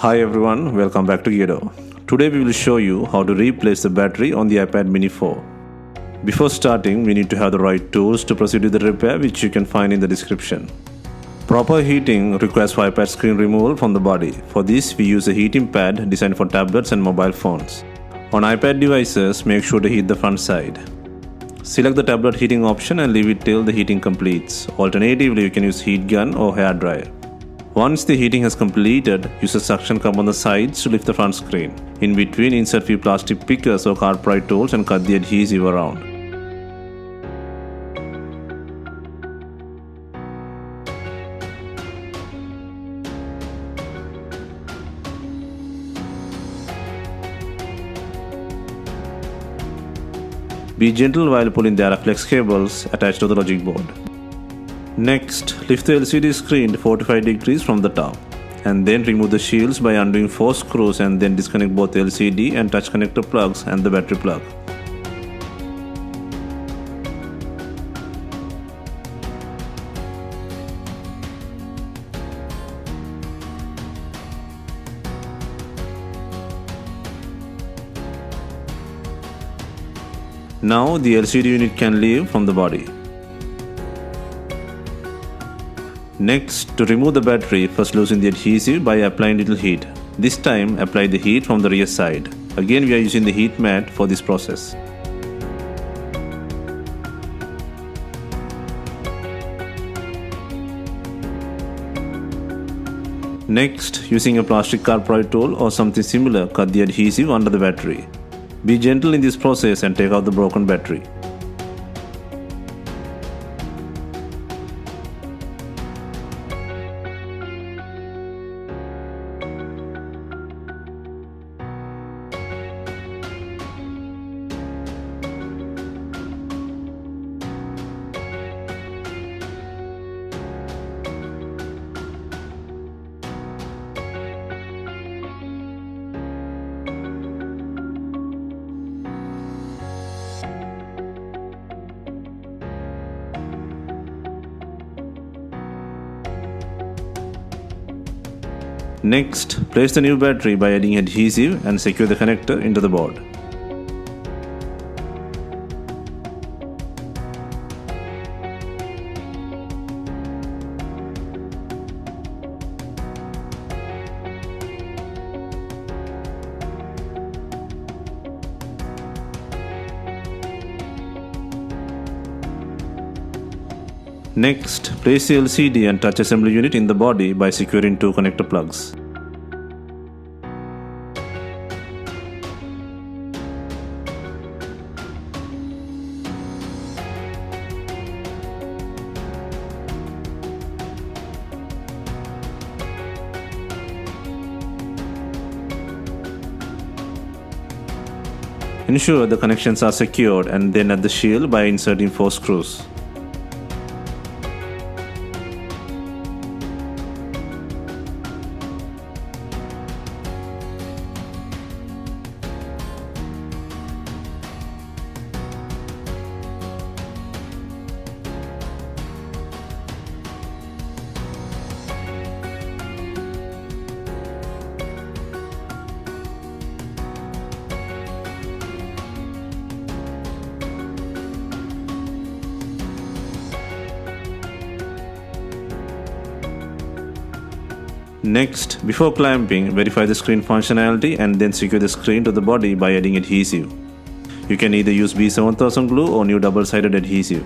Hi everyone, welcome back to Geardo. Today we will show you how to replace the battery on the iPad mini 4. Before starting, we need to have the right tools to proceed with the repair, which you can find in the description. Proper heating requires for iPad screen removal from the body. For this, we use a heating pad designed for tablets and mobile phones. On iPad devices, make sure to heat the front side. Select the tablet heating option and leave it till the heating completes. Alternatively, you can use heat gun or hair dryer. Once the heating has completed, use a suction cup on the sides to lift the front screen. In between, insert few plastic pickers or card pry tools and cut the adhesive around. Be gentle while pulling the flex cables attached to the logic board. Next, lift the LCD screen to 45 degrees from the top, and then remove the shields by undoing 4 screws and then disconnect both the LCD and touch connector plugs and the battery plug. Now the LCD unit can leave from the body. Next, to remove the battery, first loosen the adhesive by applying little heat. This time, apply the heat from the rear side. Again, we are using the heat mat for this process. Next, using a plastic card pry tool or something similar, cut the adhesive under the battery. Be gentle in this process and take out the broken battery. Next, place the new battery by adding adhesive and secure the connector into the board. Next, place the LCD and touch assembly unit in the body by securing 2 connector plugs. Ensure the connections are secured and then add the shield by inserting 4 screws. Next, before clamping, verify the screen functionality and then secure the screen to the body by adding adhesive. You can either use B7000 glue or new double-sided adhesive.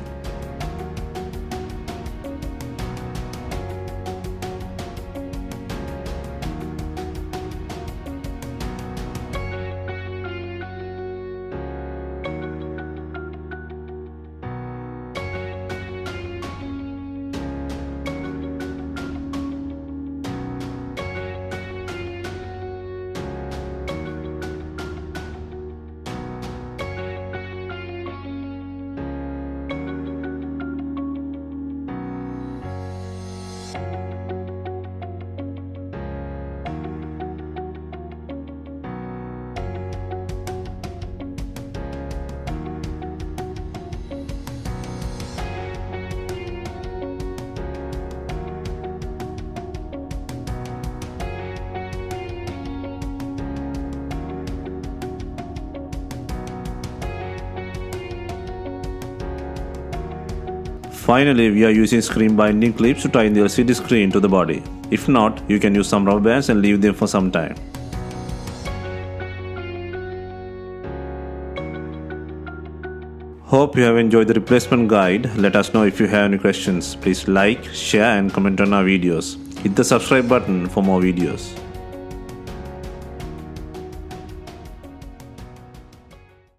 Finally, we are using screen binding clips to tie the LCD screen to the body. If not, you can use some rubber bands and leave them for some time. Hope you have enjoyed the replacement guide. Let us know if you have any questions. Please like, share and comment on our videos. Hit the subscribe button for more videos.